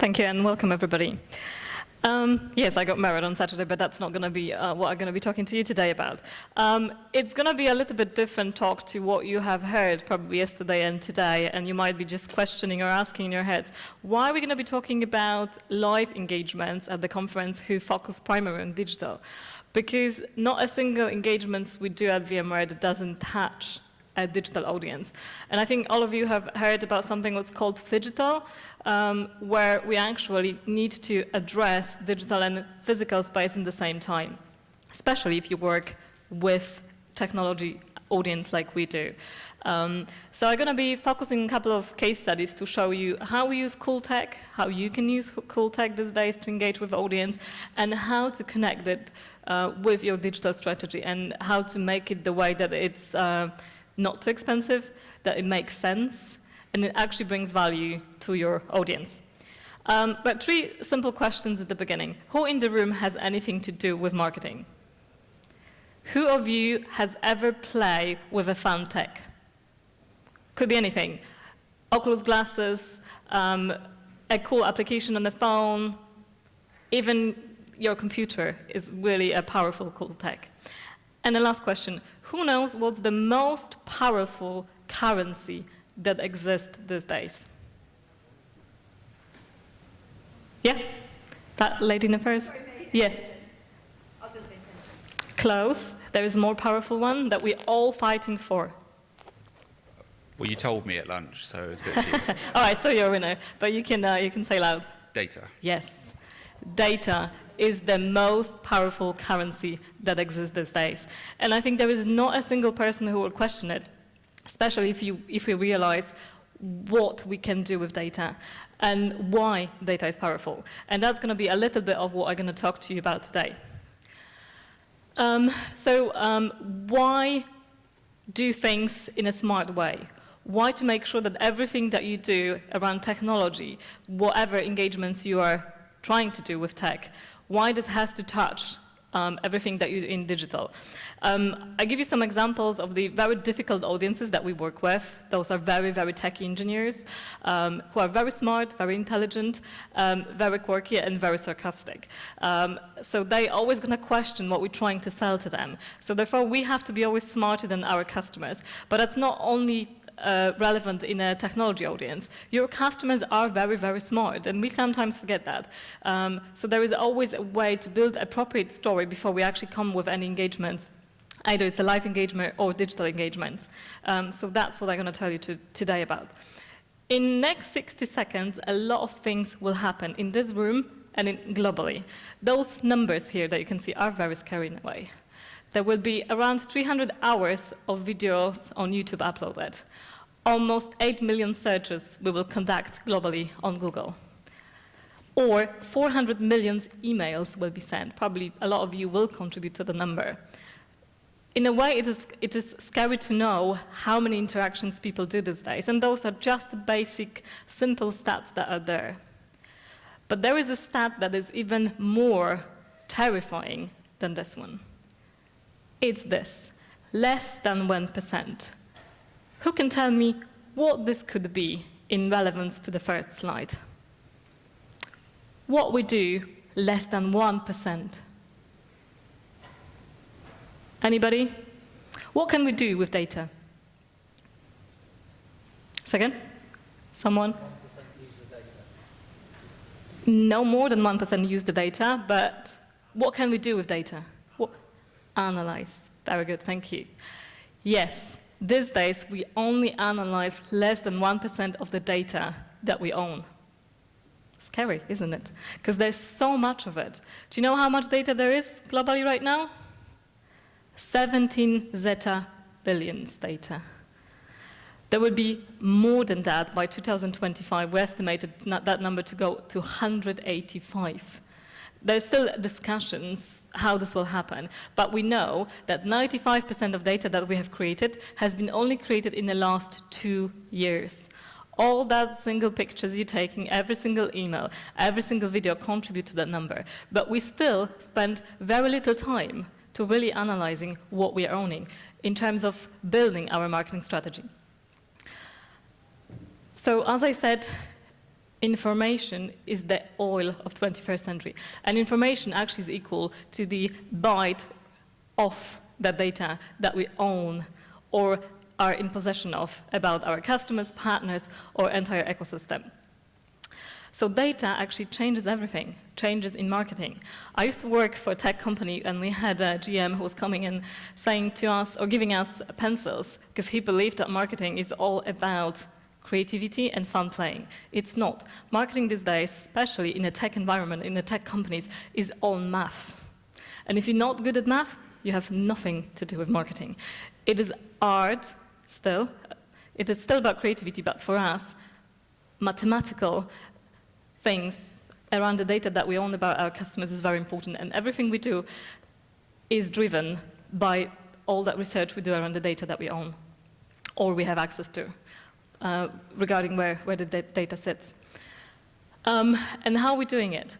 Thank you, and welcome, everybody. Yes, I got married on Saturday, but that's not going to be what I'm going to be talking to you today about. It's going to be a little bit different talk to what you have heard probably yesterday and today, and you might be just questioning or asking in your heads, why are we going to be talking about live engagements at the conference who focus primarily on digital? Because not a single engagement we do at VMware that doesn't touch a digital audience. And I think all of you have heard about something that's called phygital, where we actually need to address digital and physical space in the same time, especially if you work with technology audience like we do. So I'm going to be focusing on a couple of case studies to show you how we use cool tech, how you can use cool tech these days to engage with the audience, and how to connect it with your digital strategy, and how to make it the way that it's not too expensive, that it makes sense, and it actually brings value to your audience. But three simple questions at the beginning. Who in the room has anything to do with marketing? Who of you has ever played with a fun tech? Could be anything. Oculus glasses, a cool application on the phone, even your computer is really a powerful cool tech. And the last question, who knows what's the most powerful currency that exists these days? Yeah? That lady in the first? Yeah. I was going to say attention. Close. There is a more powerful one that we're all fighting for. Well, you told me at lunch, so it's a bit cheaper. All right, so you're a winner, but you can say loud. Data. Yes. Data is the most powerful currency that exists these days. And I think there is not a single person who will question it, especially if we realize what we can do with data and why data is powerful. And that's going to be a little bit of what I'm going to talk to you about today. Why do things in a smart way? Why to make sure that everything that you do around technology, whatever engagements you are trying to do with tech, why this has to touch everything that you do in digital. I give you some examples of the very difficult audiences that we work with. Those are very, very techy engineers who are very smart, very intelligent, very quirky, and very sarcastic. So they're always going to question what we're trying to sell to them. So therefore, we have to be always smarter than our customers. But that's not only relevant in a technology audience. Your customers are very, very smart, and we sometimes forget that. So there is always a way to build appropriate story before we actually come with any engagements. Either it's a live engagement or digital engagement. So that's what I'm going to tell you today about. In next 60 seconds, a lot of things will happen in this room and globally. Those numbers here that you can see are very scary in a way. There will be around 300 hours of videos on YouTube uploaded. Almost 8 million searches we will conduct globally on Google. Or 400 million emails will be sent. Probably a lot of you will contribute to the number. In a way, it is scary to know how many interactions people do these days, and those are just the basic, simple stats that are there. But there is a stat that is even more terrifying than this one. It's this, less than 1%. Who can tell me what this could be in relevance to the first slide? What we do, less than 1%. Anybody? What can we do with data? Second? Someone? 1% use the data. No more than 1% use the data, but what can we do with data? Analyze. Very good, thank you. Yes, these days we only analyze less than 1% of the data that we own. Scary, isn't it? Because there's so much of it. Do you know how much data there is globally right now? 17 zeta billions data. There will be more than that by 2025. We estimated that number to go to 185. There's still discussions how this will happen, but we know that 95% of data that we have created has been only created in the last 2 years. All that single pictures you're taking, every single email, every single video contribute to that number, but we still spend very little time to really analyzing what we are owning in terms of building our marketing strategy. So as I said, information is the oil of 21st century. And information actually is equal to the byte of that data that we own or are in possession of about our customers, partners, or entire ecosystem. So data actually changes everything, changes in marketing. I used to work for a tech company, and we had a GM who was coming in saying to us, or giving us pencils, because he believed that marketing is all about creativity and fun playing. It's not. Marketing these days, especially in a tech environment, in the tech companies, is all math. And if you're not good at math, you have nothing to do with marketing. It is art still. It is still about creativity, but for us, mathematical things around the data that we own about our customers is very important, and everything we do is driven by all that research we do around the data that we own or we have access to regarding where the data sits. And how are we doing it?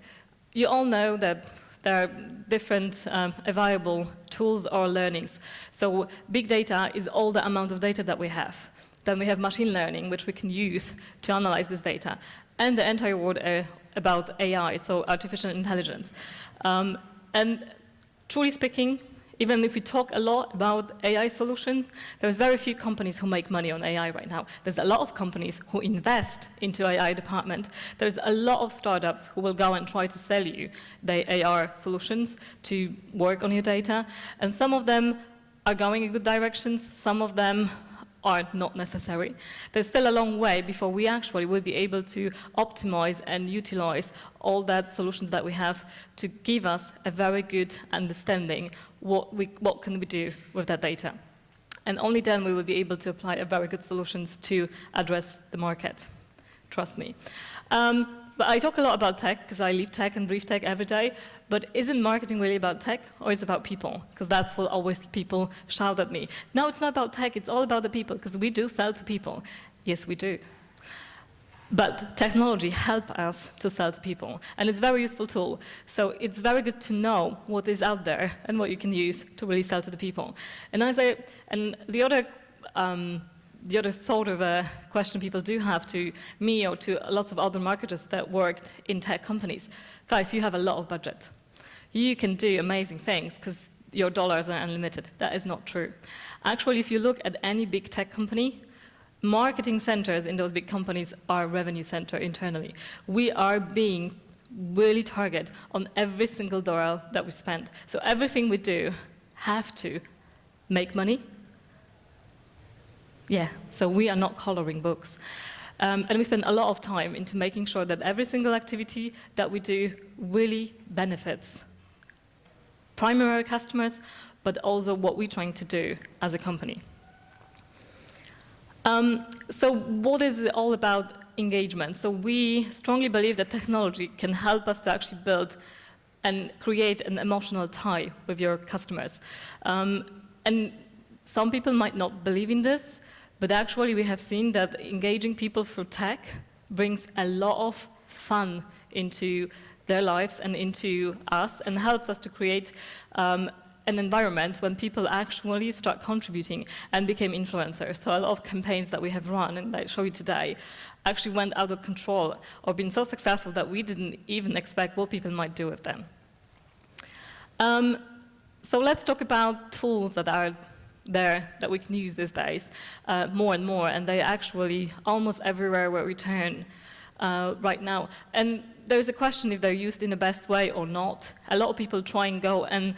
You all know that there are different available tools or learnings. So big data is all the amount of data that we have. Then we have machine learning, which we can use to analyze this data. And the entire world about AI, so artificial intelligence. And truly speaking, even if we talk a lot about AI solutions, there's very few companies who make money on AI right now. There's a lot of companies who invest into AI department. There's a lot of startups who will go and try to sell you the AR solutions to work on your data. And some of them are going in good directions, some of them are not necessary. There's still a long way before we actually will be able to optimize and utilize all that solutions that we have to give us a very good understanding what can we do with that data. And only then we will be able to apply a very good solutions to address the market. Trust me. But I talk a lot about tech because I live tech and breathe tech every day, but isn't marketing really about tech or is it about people? Because that's what always people shout at me. No, it's not about tech, it's all about the people, because we do sell to people. Yes, we do. But technology helps us to sell to people, and it's a very useful tool. So it's very good to know what is out there and what you can use to really sell to the people. And the other sort of a question people do have to me or to lots of other marketers that worked in tech companies, guys, you have a lot of budget. You can do amazing things because your dollars are unlimited. That is not true. Actually, if you look at any big tech company, marketing centers in those big companies are revenue center internally. We are being really targeted on every single dollar that we spend. So everything we do have to make money. Yeah, so we are not coloring books. And we spend a lot of time into making sure that every single activity that we do really benefits primary customers, but also what we're trying to do as a company. So what is it all about engagement? So we strongly believe that technology can help us to actually build and create an emotional tie with your customers. And some people might not believe in this, but actually we have seen that engaging people through tech brings a lot of fun into their lives and into us and helps us to create an environment when people actually start contributing and became influencers. So a lot of campaigns that we have run and I show you today actually went out of control or been so successful that we didn't even expect what people might do with them. So let's talk about tools that are there that we can use these days more and more, and they actually almost everywhere where we turn right now. And there's a question if they're used in the best way or not. A lot of people try and go and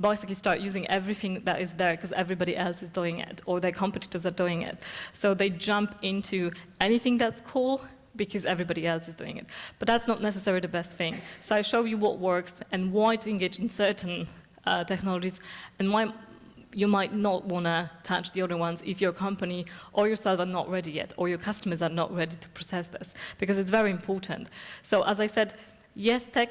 basically start using everything that is there because everybody else is doing it or their competitors are doing it. So they jump into anything that's cool because everybody else is doing it. But that's not necessarily the best thing. So I show you what works and why to engage in certain technologies and why you might not want to touch the other ones if your company or yourself are not ready yet, or your customers are not ready to process this, because it's very important. So as I said, yes, tech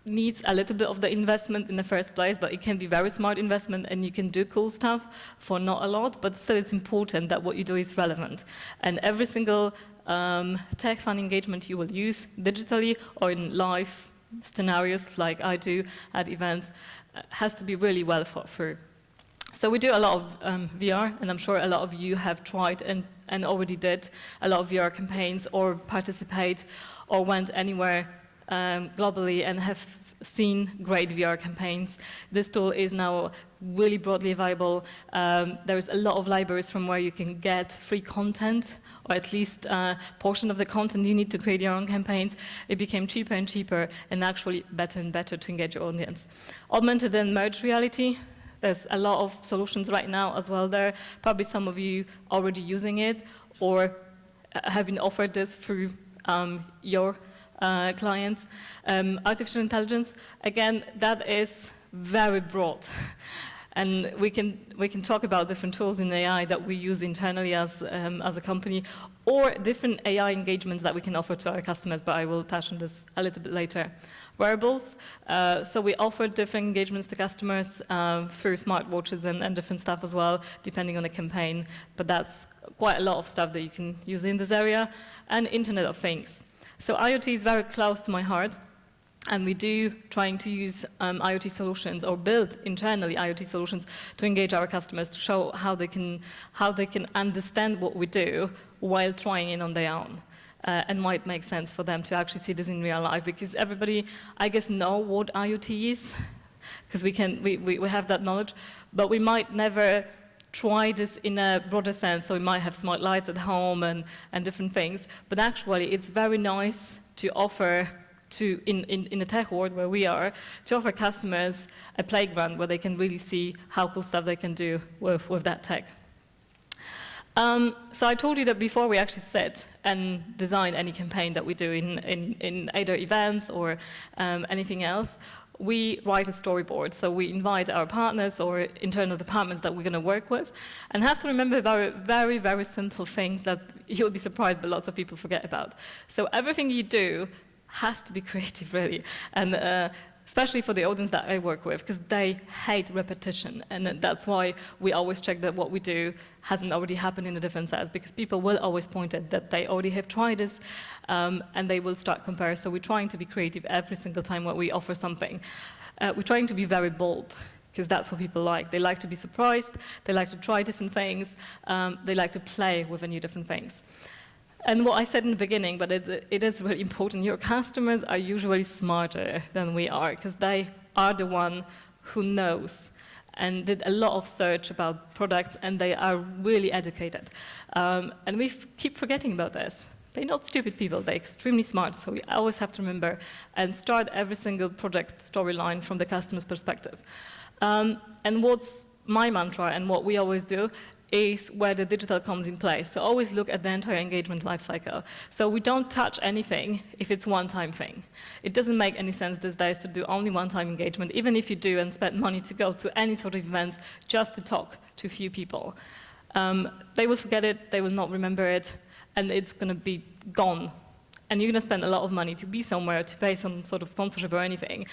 needs a little bit of the investment in the first place, but it can be very smart investment and you can do cool stuff for not a lot, but still it's important that what you do is relevant. And every single tech fun engagement you will use digitally or in live scenarios like I do at events has to be really well thought through. So we do a lot of VR, and I'm sure a lot of you have tried and already did a lot of VR campaigns or participate or went anywhere globally and have seen great VR campaigns. This tool is now really broadly available. There is a lot of libraries from where you can get free content, or at least a portion of the content you need to create your own campaigns. It became cheaper and cheaper, and actually better and better to engage your audience. Augmented and merged reality. There's a lot of solutions right now as well there. Probably some of you already using it or have been offered this through your clients. Artificial intelligence, again, that is very broad. And we can talk about different tools in AI that we use internally as a company, or different AI engagements that we can offer to our customers, but I will touch on this a little bit later. Wearables, so we offer different engagements to customers through smartwatches and different stuff as well, depending on the campaign, but that's quite a lot of stuff that you can use in this area. And Internet of Things. So IoT is very close to my heart. And we do trying to use IoT solutions or build internally IoT solutions to engage our customers, to show how they can understand what we do while trying it on their own. And why it makes sense for them to actually see this in real life, because everybody, I guess, know what IoT is, because we have that knowledge, but we might never try this in a broader sense. So we might have smart lights at home and different things, but actually it's very nice to offer in the tech world where we are, to offer customers a playground where they can really see how cool stuff they can do with that tech. So I told you that before we actually sit and design any campaign that we do in either events or anything else, we write a storyboard. So we invite our partners or internal departments that we're going to work with, and have to remember about very, very simple things that you'll be surprised, but lots of people forget about. So everything you do has to be creative, really, and especially for the audience that I work with, because they hate repetition, and that's why we always check that what we do hasn't already happened in a different sense, because people will always point at that they already have tried this, and they will start comparing. So we're trying to be creative every single time when we offer something. We're trying to be very bold, because that's what people like. They like to be surprised, they like to try different things, they like to play with new different things. And what I said in the beginning, but it is really important, your customers are usually smarter than we are, because they are the one who knows and did a lot of search about products, and they are really educated. And we keep forgetting about this. They're not stupid people, they're extremely smart, so we always have to remember and start every single project storyline from the customer's perspective. And what's my mantra and what we always do is where the digital comes in place. So always look at the entire engagement lifecycle. So we don't touch anything if it's one-time thing. It doesn't make any sense these days to do only one-time engagement, even if you do and spend money to go to any sort of events just to talk to a few people. They will forget it, they will not remember it, and it's going to be gone. And you're going to spend a lot of money to be somewhere, to pay some sort of sponsorship or anything.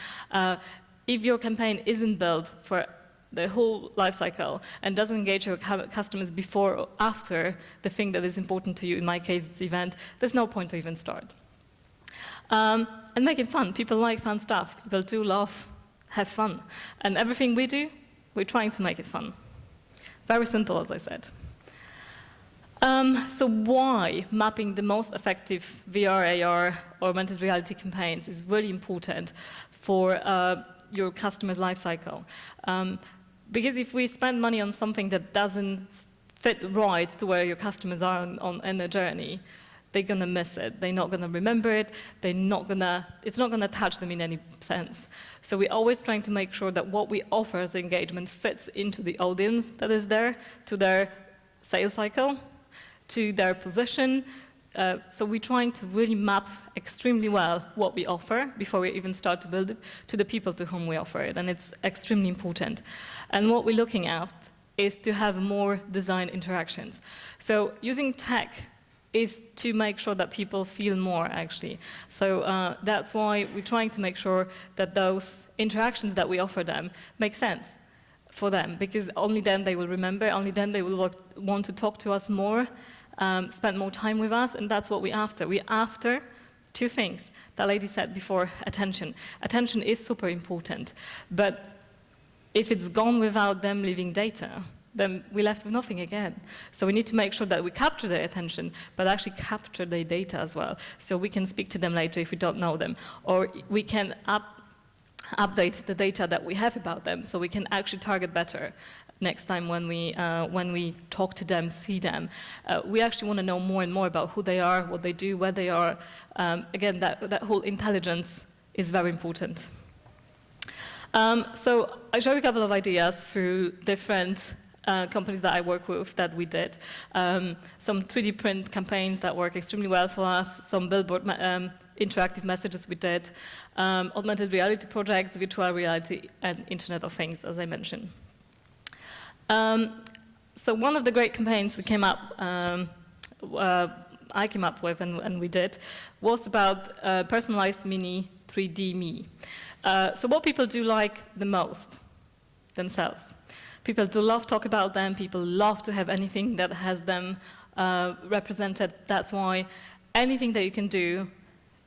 If your campaign isn't built for the whole life cycle and doesn't engage your customers before or after the thing that is important to you, in my case, it's the event, there's no point to even start. And make it fun. People like fun stuff. People do love, have fun. And everything we do, we're trying to make it fun. Very simple, as I said. So why mapping the most effective VR, AR, or augmented reality campaigns is really important for your customer's life cycle. Because if we spend money on something that doesn't fit right to where your customers are on their journey, they're going to miss it. They're not going to remember it. It's not going to touch them in any sense. So we're always trying to make sure that what we offer as engagement fits into the audience that is there, to their sales cycle, to their position. So we're trying to really map extremely well what we offer before we even start to build it to the people to whom we offer it, and it's extremely important. And what we're looking at is to have more design interactions. So using tech is to make sure that people feel more, actually. So that's why we're trying to make sure that those interactions that we offer them make sense for them, because only then they will remember, only then they will want to talk to us more, spend more time with us, and that's what we're after. We're after two things. That lady said before, attention. Attention is super important, but if it's gone without them leaving data, then we're left with nothing again. So we need to make sure that we capture their attention, but actually capture their data as well. So we can speak to them later if we don't know them, or we can update the data that we have about them, so we can actually target better next time when we talk to them, see them. We actually want to know more and more about who they are, what they do, where they are. Again, that whole intelligence is very important. So I show you a couple of ideas through different companies that I work with that we did. Some 3D print campaigns that work extremely well for us, some billboard interactive messages we did, augmented reality projects, virtual reality, and Internet of Things, as I mentioned. So one of the great campaigns we came up, I came up with and we did, was about personalized mini 3D me. So what people do like the most themselves. People do love to talk about them. People love to have anything that has them represented. That's why anything that you can do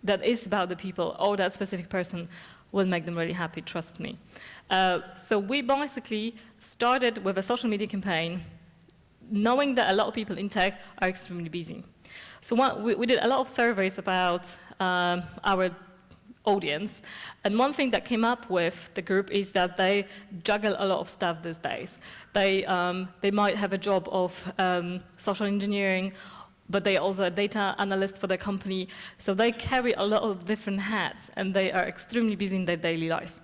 that is about the people or that specific person will make them really happy, trust me. So we basically started with a social media campaign, knowing that a lot of people in tech are extremely busy. So we did a lot of surveys about our audience, and one thing that came up with the group is that they juggle a lot of stuff these days. They might have a job of social engineering, but they are also a data analyst for their company, so they carry a lot of different hats, and they are extremely busy in their daily life.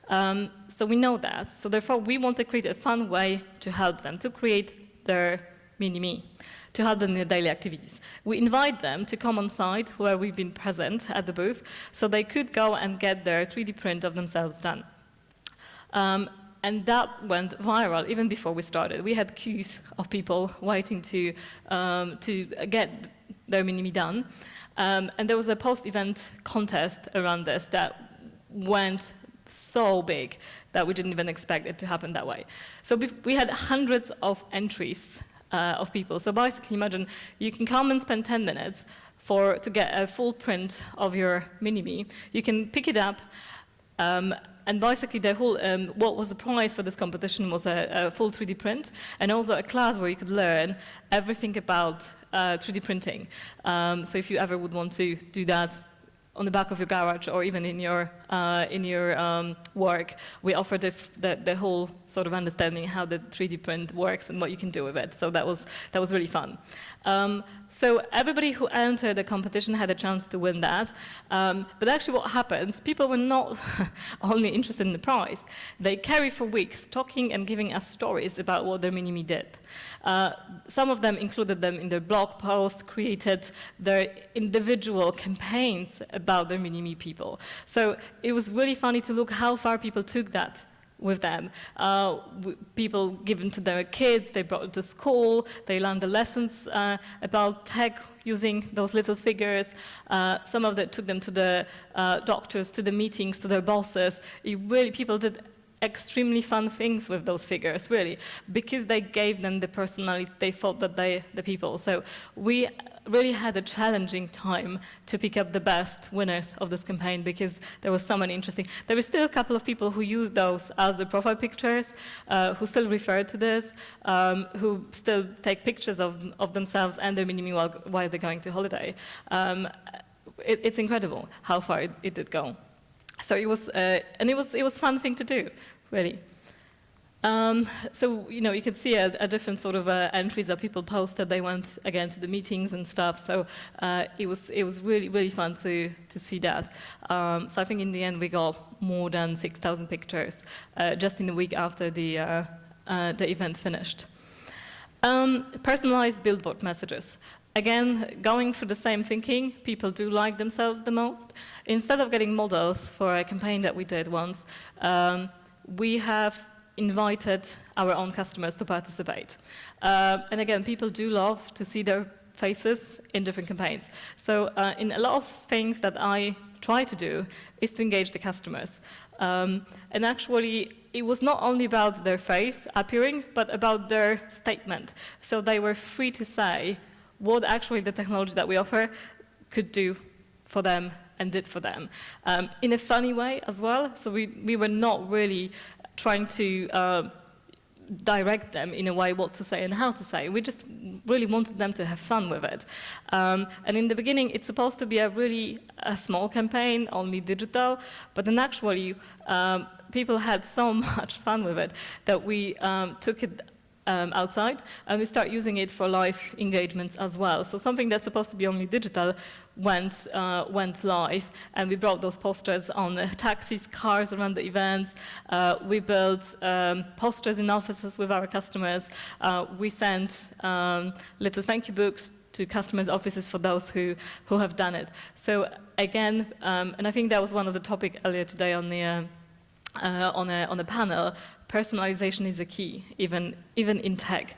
So we know that, so therefore we want to create a fun way to help them, to create their mini-me, to help them in their daily activities. We invite them to come on site where we've been present at the booth, so they could go and get their 3D print of themselves done. And that went viral even before we started. We had queues of people waiting to get their mini-me done. And there was a post-event contest around this that went so big that we didn't even expect it to happen that way. So we had hundreds of entries of people. So basically, imagine you can come and spend 10 minutes to get a full print of your mini-me. You can pick it up, and basically the whole, what was the prize for this competition was a full 3D print, and also a class where you could learn everything about 3D printing. So if you ever would want to do that on the back of your garage or even in your work, we offer the whole sort of understanding how the 3D print works and what you can do with it. So that was really fun. So everybody who entered the competition had a chance to win that. But actually what happens, people were not only interested in the prize, they carry for weeks talking and giving us stories about what their mini-me did. Some of them included them in their blog posts, created their individual campaigns about their mini-me people. So it was really funny to look how far people took that with them. People given to their kids, they brought it to school, they learned the lessons about tech using those little figures. Some of them took them to the doctors, to the meetings, to their bosses. People did extremely fun things with those figures, really, because they gave them the personality, they thought that the people. So we really had a challenging time to pick up the best winners of this campaign because there was so many interesting. There were still a couple of people who used those as the profile pictures, who still refer to this, who still take pictures of themselves and their mini-me while they're going to holiday. It's incredible how far it did go. So it was, and it was a fun thing to do, really. So, you could see a different sort of entries that people posted. They went again to the meetings and stuff. So it was really, really fun to see that. So I think in the end we got more than 6,000 pictures just in the week after the event finished. Personalized billboard messages. Again, going through the same thinking, people do like themselves the most. Instead of getting models for a campaign that we did once, we have invited our own customers to participate. And again, people do love to see their faces in different campaigns. So in a lot of things that I try to do is to engage the customers. And actually, it was not only about their face appearing, but about their statement. So they were free to say what actually the technology that we offer could do for them and did for them. In a funny way as well, so we were not really trying to direct them in a way what to say and how to say. We just really wanted them to have fun with it. And in the beginning, it's supposed to be a small campaign, only digital, but then actually people had so much fun with it that we took it outside, and we start using it for live engagements as well. So something that's supposed to be only digital went live, and we brought those posters on taxis, cars around the events. We built posters in offices with our customers. We sent little thank you books to customers' offices for those who have done it. So again, and I think that was one of the topics earlier today on the on a panel. Personalization is a key, even in tech.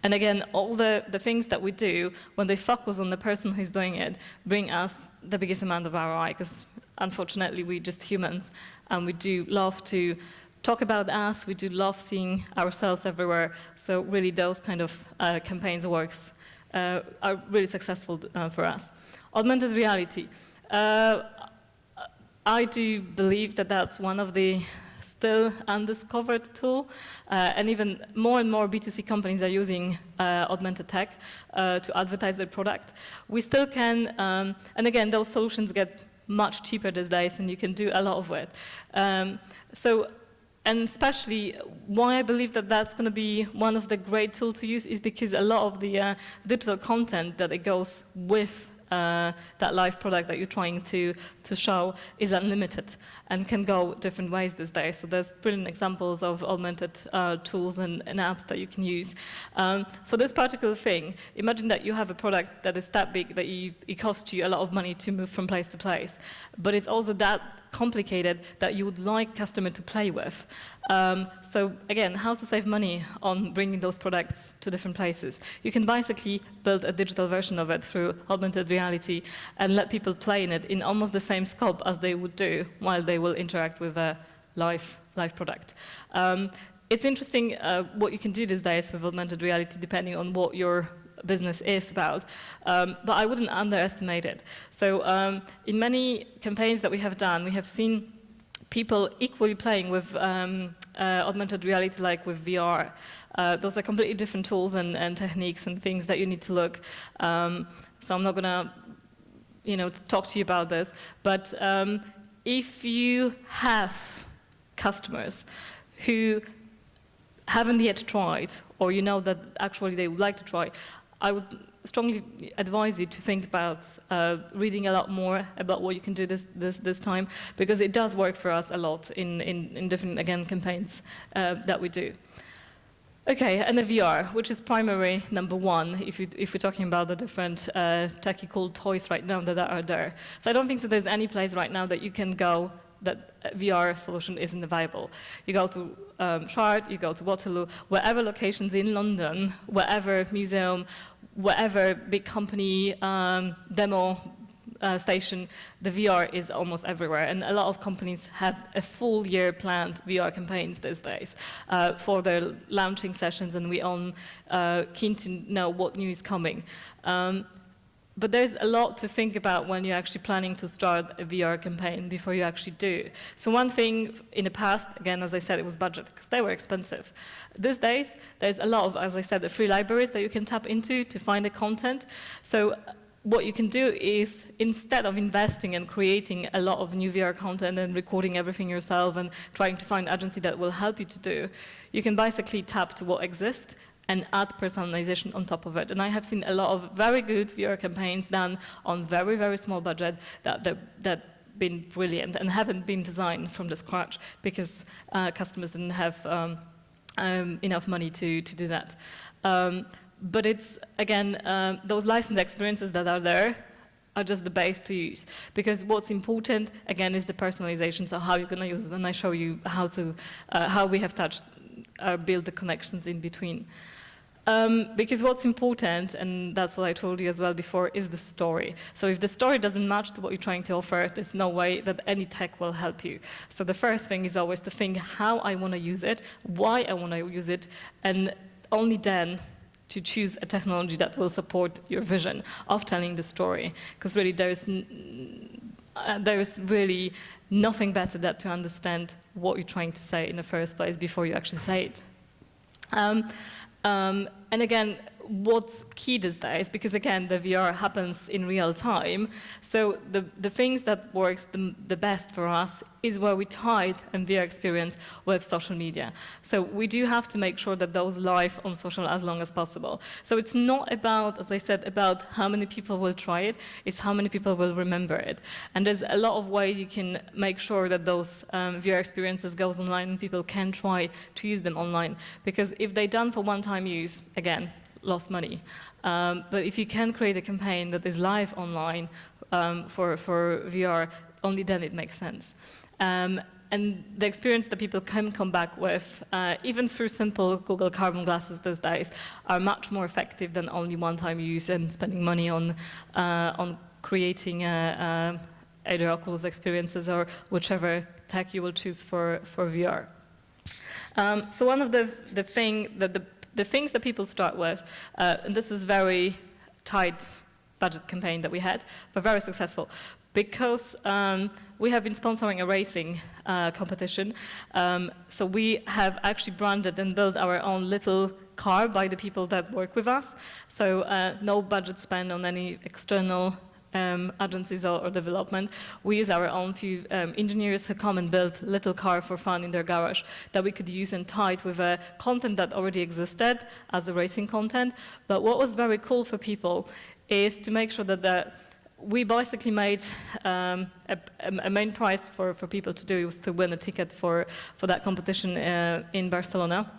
And again, all the things that we do, when they focus on the person who's doing it, bring us the biggest amount of ROI, because unfortunately we're just humans, and we do love to talk about us, we do love seeing ourselves everywhere. So really those kind of campaigns are really successful for us. Augmented reality. I do believe that that's one of the still undiscovered tool, and even more and more B2C companies are using augmented tech to advertise their product. We still can, and again, those solutions get much cheaper these days, and you can do a lot of it. And especially why I believe that that's going to be one of the great tools to use is because a lot of the digital content that it goes with that live product that you're trying to show is unlimited and can go different ways these days. So there's brilliant examples of augmented tools and apps that you can use. For this particular thing, imagine that you have a product that is that big that it costs you a lot of money to move from place to place, but it's also that complicated that you would like customer to play with. So again, how to save money on bringing those products to different places. You can basically build a digital version of it through augmented reality and let people play in it in almost the same scope as they would do while they will interact with a live product. It's interesting what you can do these days with augmented reality depending on what your business is about, but I wouldn't underestimate it. So in many campaigns that we have done, we have seen people equally playing with augmented reality like with VR. Those are completely different tools and techniques and things that you need to look. So I'm not gonna talk to you about this, but if you have customers who haven't yet tried, or you know that actually they would like to try, I would strongly advise you to think about reading a lot more about what you can do this time, because it does work for us a lot in different, again, campaigns that we do. Okay, and the VR, which is primary number one, if we're talking about the different techie cool toys right now that are there. So I don't think that there's any place right now that you can go that a VR solution isn't available. You go to Shard, you go to Waterloo, wherever locations in London, wherever museum, wherever big company demo station, the VR is almost everywhere. And a lot of companies have a full year planned VR campaigns these days for their launching sessions, and we're all keen to know what new is coming. But there's a lot to think about when you're actually planning to start a VR campaign before you actually do. So one thing in the past, again, as I said, it was budget, because they were expensive. These days, there's a lot of, as I said, the free libraries that you can tap into to find the content. So what you can do is, instead of investing and creating a lot of new VR content and recording everything yourself and trying to find an agency that will help you to do, you can basically tap to what exists and add personalization on top of it. And I have seen a lot of very good VR campaigns done on very, very small budget that been brilliant and haven't been designed from the scratch because customers didn't have enough money to do that. But it's, again, those licensed experiences that are there are just the base to use. Because what's important, again, is the personalization, so how you're gonna use it, and I show you how we have built the connections in between. Because what's important, and that's what I told you as well before, is the story. So if the story doesn't match to what you're trying to offer, there's no way that any tech will help you. So the first thing is always to think how I want to use it, why I want to use it, and only then to choose a technology that will support your vision of telling the story. Because really there's there's really nothing better than to understand what you're trying to say in the first place before you actually say it. And again, what's key these days, because again, the VR happens in real time, so the things that works the best for us is where we tie a VR experience with social media. So we do have to make sure that those live on social as long as possible. So it's not about, as I said, about how many people will try it, it's how many people will remember it. And there's a lot of ways you can make sure that those VR experiences goes online and people can try to use them online. Because if they're done for one-time use, again, lost money. But if you can create a campaign that is live online for VR, only then it makes sense. And the experience that people can come back with, even through simple Google Carbon glasses these days, are much more effective than only one-time use and spending money on creating either Oculus experiences or whichever tech you will choose for VR. So one of the things that people start with, and this is very tight budget campaign that we had, but very successful, because we have been sponsoring a racing competition. So we have actually branded and built our own little car by the people that work with us. So no budget spent on any external agencies or development. We use our own few engineers who come and build little car for fun in their garage that we could use and tie it with a content that already existed as a racing content. But what was very cool for people is to make sure that we basically made a main prize for people to do was to win a ticket for that competition in Barcelona.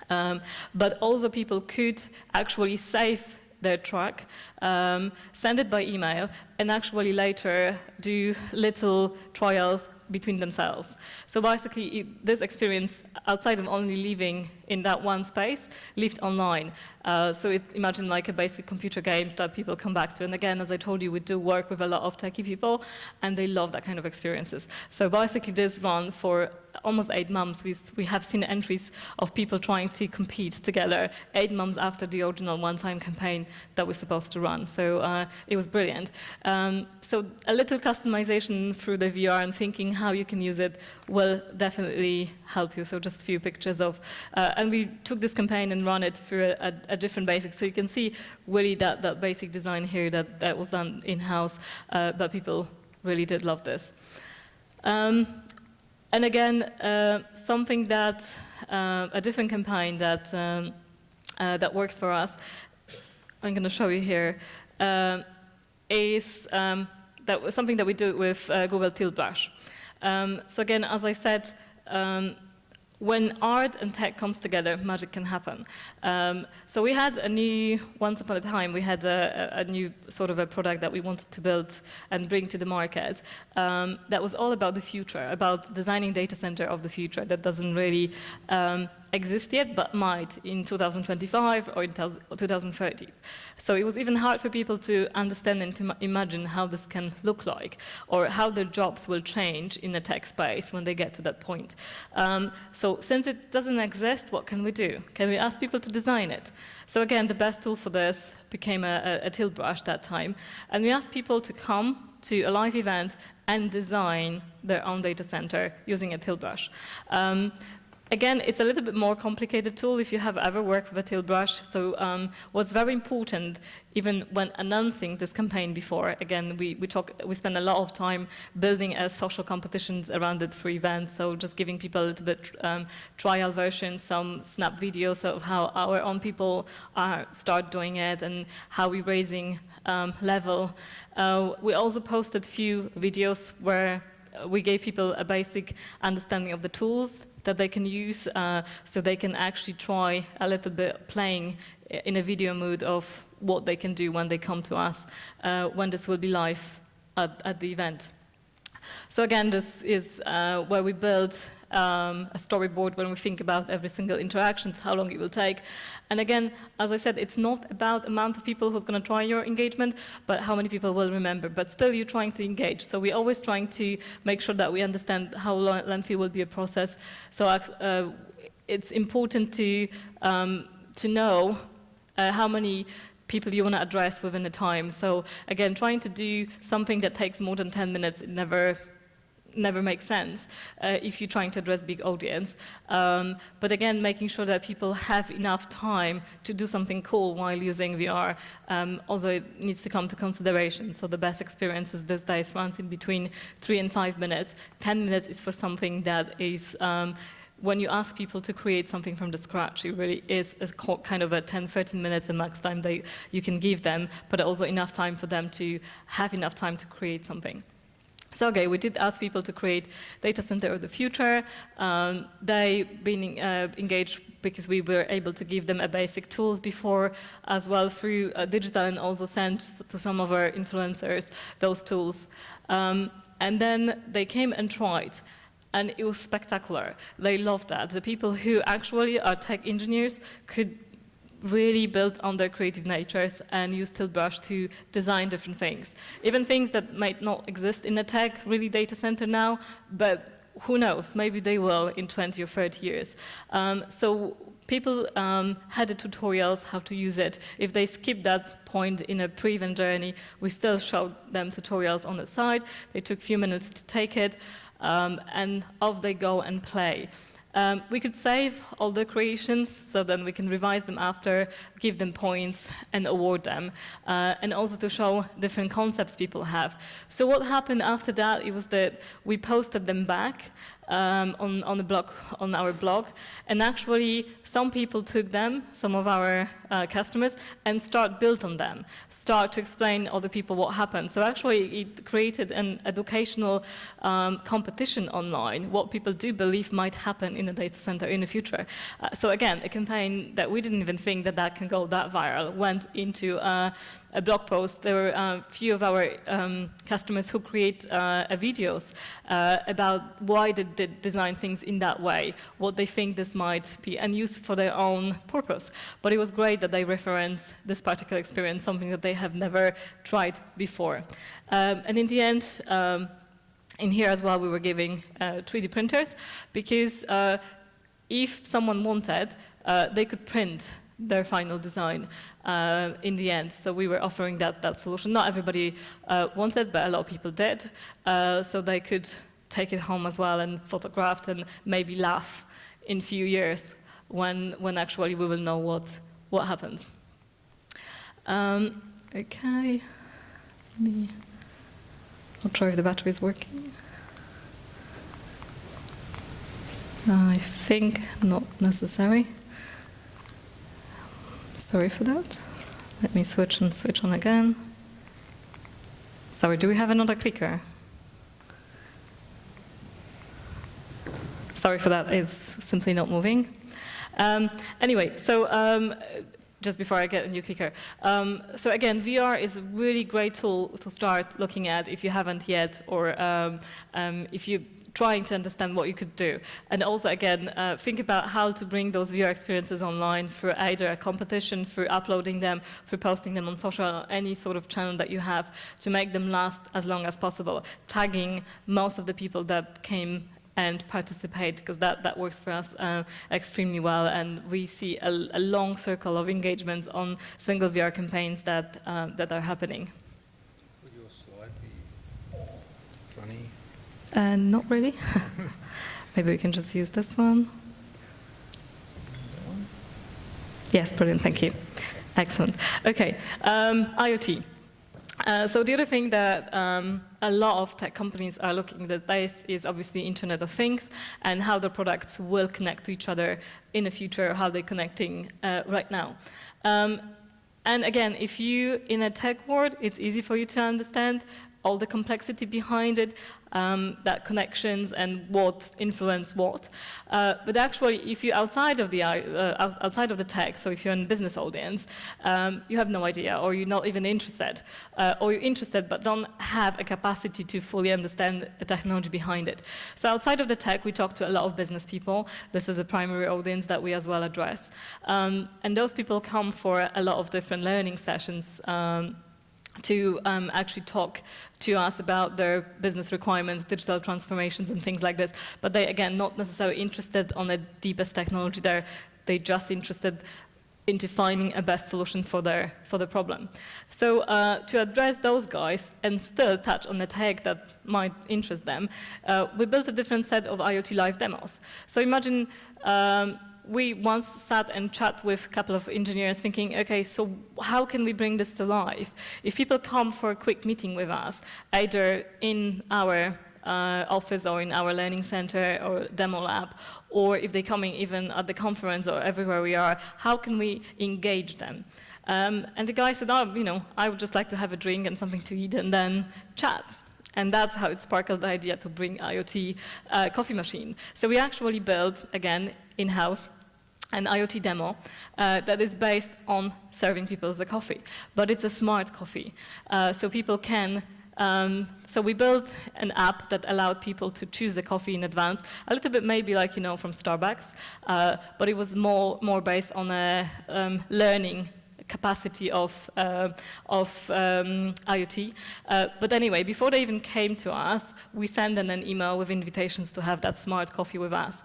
But also people could actually save their track, send it by email, and actually later do little trials between themselves. So basically, this experience, outside of only living in that one space, lived online. So imagine like a basic computer games that people come back to. And again, as I told you, we do work with a lot of techie people, and they love that kind of experiences. So basically, this run for almost 8 months. We have seen entries of people trying to compete together 8 months after the original one-time campaign that we're supposed to run. So it was brilliant. So a little customization through the VR and thinking how you can use it will definitely help you. So just a few pictures of, and we took this campaign and run it through a different basic. So you can see really that basic design here that was done in-house, but people really did love this. And again, something that, a different campaign that, that worked for us, I'm going to show you here, is that was something that we do with Google Tiltbrush. So again, as I said, when art and tech comes together, magic can happen. So we had once upon a time, we had a new sort of a product that we wanted to build and bring to the market that was all about the future, about designing data center of the future that doesn't really exist yet, but might in 2025 or in 2030. So it was even hard for people to understand and to imagine how this can look like, or how their jobs will change in the tech space when they get to that point. So since it doesn't exist, what can we do? Can we ask people to design it? So again, the best tool for this became a Tiltbrush that time, and we asked people to come to a live event and design their own data center using a Tiltbrush. Again, it's a little bit more complicated tool if you have ever worked with a Tiltbrush. So what's very important, even when announcing this campaign before, again, we spend a lot of time building social competitions around it for events. So just giving people a little bit trial versions, some snap videos of how our own people start doing it and how we're raising level. We also posted few videos where we gave people a basic understanding of the tools that they can use, so they can actually try a little bit playing in a video mode of what they can do when they come to us, when this will be live at the event. So again, this is where we build a storyboard when we think about every single interaction, how long it will take. And again, as I said, it's not about the amount of people who's going to try your engagement, but how many people will remember. But still, you're trying to engage. So we're always trying to make sure that we understand how lengthy will be a process. So it's important to know how many people you want to address within the time. So again, trying to do something that takes more than 10 minutes, it never makes sense if you're trying to address big audience. But again, making sure that people have enough time to do something cool while using VR also it needs to come to consideration. So the best experiences these days runs in between 3 and 5 minutes. 10 minutes is for something that is when you ask people to create something from the scratch, it really is a kind of a 10, 13 minutes a max time that you can give them, but also enough time for them to have enough time to create something. So okay, we did ask people to create data center of the future. They been engaged because we were able to give them a basic tools before as well through digital, and also sent to some of our influencers those tools. And then they came and tried. And it was spectacular. They loved that. The people who actually are tech engineers could really build on their creative natures and use Tiltbrush to design different things. Even things that might not exist in a tech really data center now, but who knows, maybe they will in 20 or 30 years. So people had the tutorials how to use it. If they skip that point in a pre-event journey, we still showed them tutorials on the side. They took a few minutes to take it, and off they go and play. We could save all the creations, so then we can revise them after, give them points, and award them, and also to show different concepts people have. So what happened after that, it was that we posted them back on our blog, and actually some people took them, some of our customers, and built on them, start to explain other people what happened. So actually it created an educational competition online, what people do believe might happen in a data center in the future. So again, a campaign that we didn't even think that can go that viral went into a blog post. There were a few of our customers who create videos about why they did design things in that way, what they think this might be, and use for their own purpose. But it was great that they reference this particular experience, something that they have never tried before. And in the end, in here as well, we were giving 3D printers, because if someone wanted, they could print their final design in the end. So we were offering that solution. Not everybody wanted, but a lot of people did. So they could take it home as well and photograph and maybe laugh in a few years when actually we will know what happens. Okay. Not sure if the battery is working. I think not necessary. Sorry for that. Let me switch on again. Sorry, do we have another clicker? Sorry for that, it's simply not moving. Anyway, so just before I get a new clicker. So again, VR is a really great tool to start looking at if you haven't yet, or if you're trying to understand what you could do. And also, again, think about how to bring those VR experiences online through either a competition, through uploading them, through posting them on social, any sort of channel that you have, to make them last as long as possible. Tagging most of the people that came and participate, because that works for us extremely well, and we see a long circle of engagements on single VR campaigns that are happening. Would your slide be funny? Not really. Maybe we can just use this one. Yes, brilliant, thank you. Excellent. Okay, IoT. So the other thing that a lot of tech companies are looking at this is obviously Internet of Things, and how the products will connect to each other in the future, how they're connecting right now. And again, if you in a tech world, it's easy for you to understand all the complexity behind it, that connections and what influence what. But actually, if you're outside of the tech, so if you're in a business audience, you have no idea, or you're not even interested, or you're interested but don't have a capacity to fully understand the technology behind it. So outside of the tech, we talk to a lot of business people. This is a primary audience that we as well address. And those people come for a lot of different learning sessions to actually talk to us about their business requirements, digital transformations, and things like this. But they, again, not necessarily interested on the deepest technology there. They're just interested into finding a best solution for the problem. So to address those guys and still touch on the tech that might interest them, we built a different set of IoT live demos. So imagine we once sat and chat with a couple of engineers thinking, okay, so how can we bring this to life? If people come for a quick meeting with us, either in our office or in our learning center or demo lab, or if they're coming even at the conference or everywhere we are, how can we engage them? And the guy said, oh, I would just like to have a drink and something to eat and then chat. And that's how it sparkled the idea to bring IoT coffee machine. So we actually built, again, in-house, an IoT demo that is based on serving people the coffee. But it's a smart coffee. So people can, so we built an app that allowed people to choose the coffee in advance, a little bit maybe like, from Starbucks, but it was more based on a learning capacity of IoT. But anyway, before they even came to us, we sent them an email with invitations to have that smart coffee with us.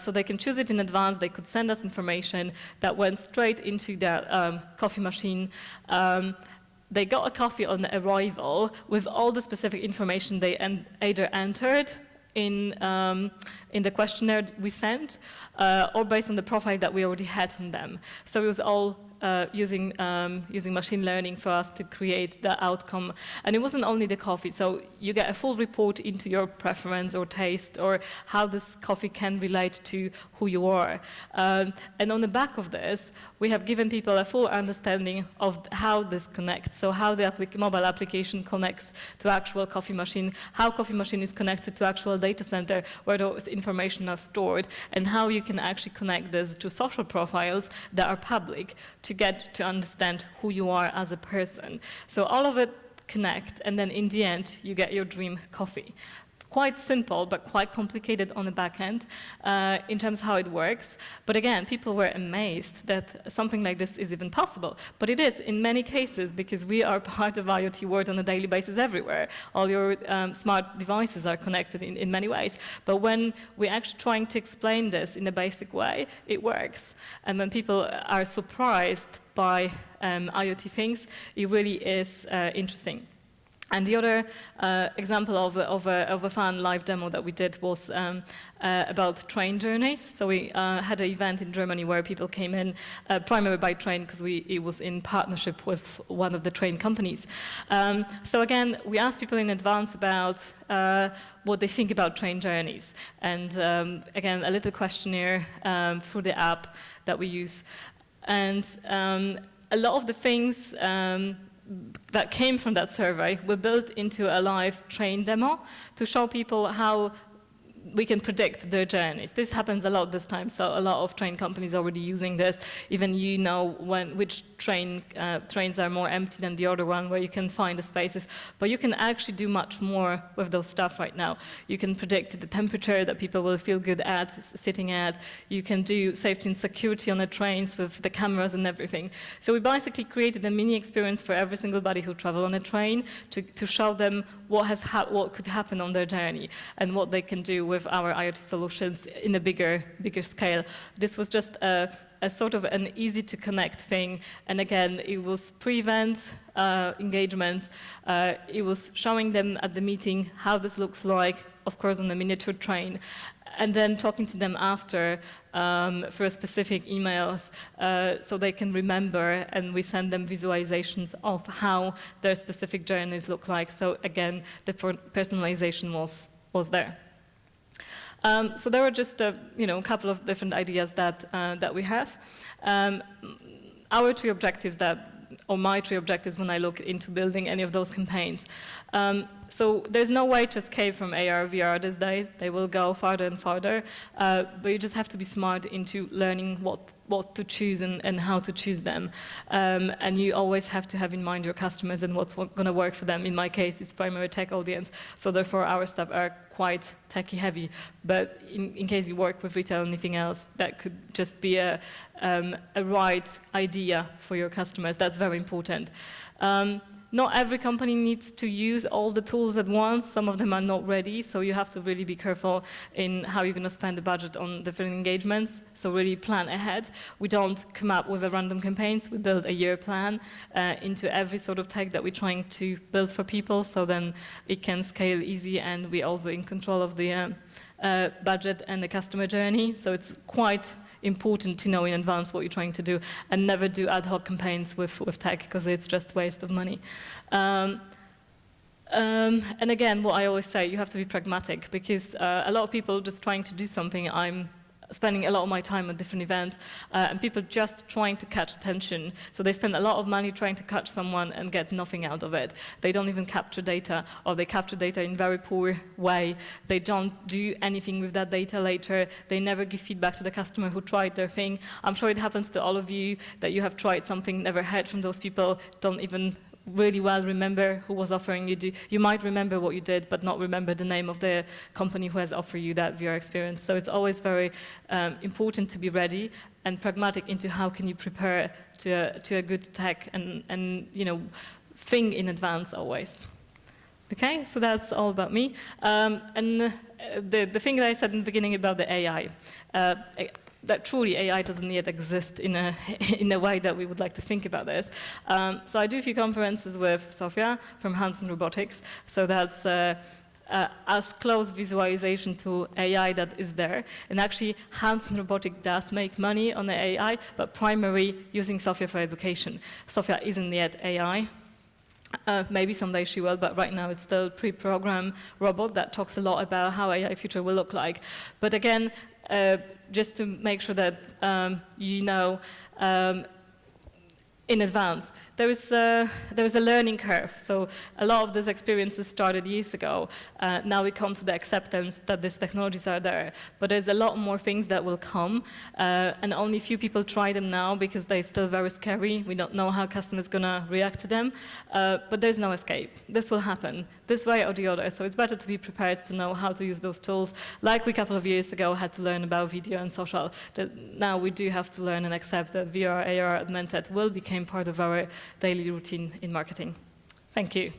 So they can choose it in advance. They could send us information that went straight into their coffee machine. They got a coffee on arrival with all the specific information they either entered in the questionnaire we sent, or based on the profile that we already had on them. So it was all using machine learning for us to create the outcome. And it wasn't only the coffee, so you get a full report into your preference or taste or how this coffee can relate to who you are. And on the back of this, we have given people a full understanding of how this connects, so how the mobile application connects to actual coffee machine, how coffee machine is connected to actual data center where those information are stored, and how you can actually connect this to social profiles that are public to get to understand who you are as a person. So all of it connect, and then in the end, you get your dream coffee. Quite simple, but quite complicated on the back end in terms of how it works. But again, people were amazed that something like this is even possible. But it is in many cases because we are part of IoT world on a daily basis everywhere. All your smart devices are connected in many ways. But when we're actually trying to explain this in a basic way, it works. And when people are surprised by IoT things, it really is interesting. And the other example of a fun live demo that we did was about train journeys. So we had an event in Germany where people came in primarily by train because it was in partnership with one of the train companies. So again, we asked people in advance about what they think about train journeys. And again, a little questionnaire through the app that we use. And a lot of the things that came from that survey were built into a live train demo to show people how we can predict their journeys. This happens a lot this time, so a lot of train companies are already using this. Even which trains are more empty than the other one, where you can find the spaces. But you can actually do much more with those stuff right now. You can predict the temperature that people will feel good at, sitting at. You can do safety and security on the trains with the cameras and everything. So we basically created a mini experience for every single body who travel on a train to show them what could happen on their journey and what they can do with our IoT solutions in a bigger scale. This was just a sort of an easy to connect thing. And again, it was pre-event engagements. It was showing them at the meeting how this looks like, of course, on the miniature train. And then talking to them after for specific emails so they can remember, and we send them visualizations of how their specific journeys look like. So again, the personalization was there. So there were just a couple of different ideas that we have. Our three objectives or my three objectives when I look into building any of those campaigns. So there's no way to escape from AR, VR these days. They will go farther and farther, but you just have to be smart into learning what to choose and how to choose them. And you always have to have in mind your customers and what's going to work for them. In my case, it's primary tech audience, so therefore our stuff are quite techie heavy. But in case you work with retail or anything else, that could just be a right idea for your customers. That's very important. Not every company needs to use all the tools at once. Some of them are not ready, so you have to really be careful in how you're going to spend the budget on different engagements. So really plan ahead. We don't come up with a random campaigns. We build a year plan into every sort of tech that we're trying to build for people, so then it can scale easy, and we're also in control of the budget and the customer journey. So it's quite important to know in advance what you're trying to do, and never do ad hoc campaigns with tech, because it's just waste of money. And again, what I always say, you have to be pragmatic, because a lot of people just trying to do something. I'm spending a lot of my time at different events, and people just trying to catch attention. So they spend a lot of money trying to catch someone and get nothing out of it. They don't even capture data, or they capture data in very poor way. They don't do anything with that data later. They never give feedback to the customer who tried their thing. I'm sure it happens to all of you that you have tried something, never heard from those people, don't even really well remember who was offering you. You might remember what you did, but not remember the name of the company who has offered you that VR experience. So it's always very important to be ready and pragmatic into how can you prepare to a good tech, and you know, think in advance always. Okay, so that's all about me. And the thing that I said in the beginning about the AI, that truly AI doesn't yet exist in a way that we would like to think about this. So I do a few conferences with Sofia from Hands-on Robotics. So that's as close visualization to AI that is there. And actually, Hands-on Robotics does make money on the AI, but primarily using Sofia for education. Sofia isn't yet AI. Maybe someday she will, but right now it's still pre-programmed robot that talks a lot about how AI future will look like. But again, just to make sure that you know in advance, there is a learning curve. So a lot of these experiences started years ago. Now we come to the acceptance that these technologies are there. But there's a lot more things that will come, and only few people try them now because they're still very scary. We don't know how customers are gonna react to them, but there's no escape. This will happen, this way or the other. So it's better to be prepared to know how to use those tools. Like we a couple of years ago had to learn about video and social, that now we do have to learn and accept that VR, AR, augmented will become part of our daily routine in marketing. Thank you.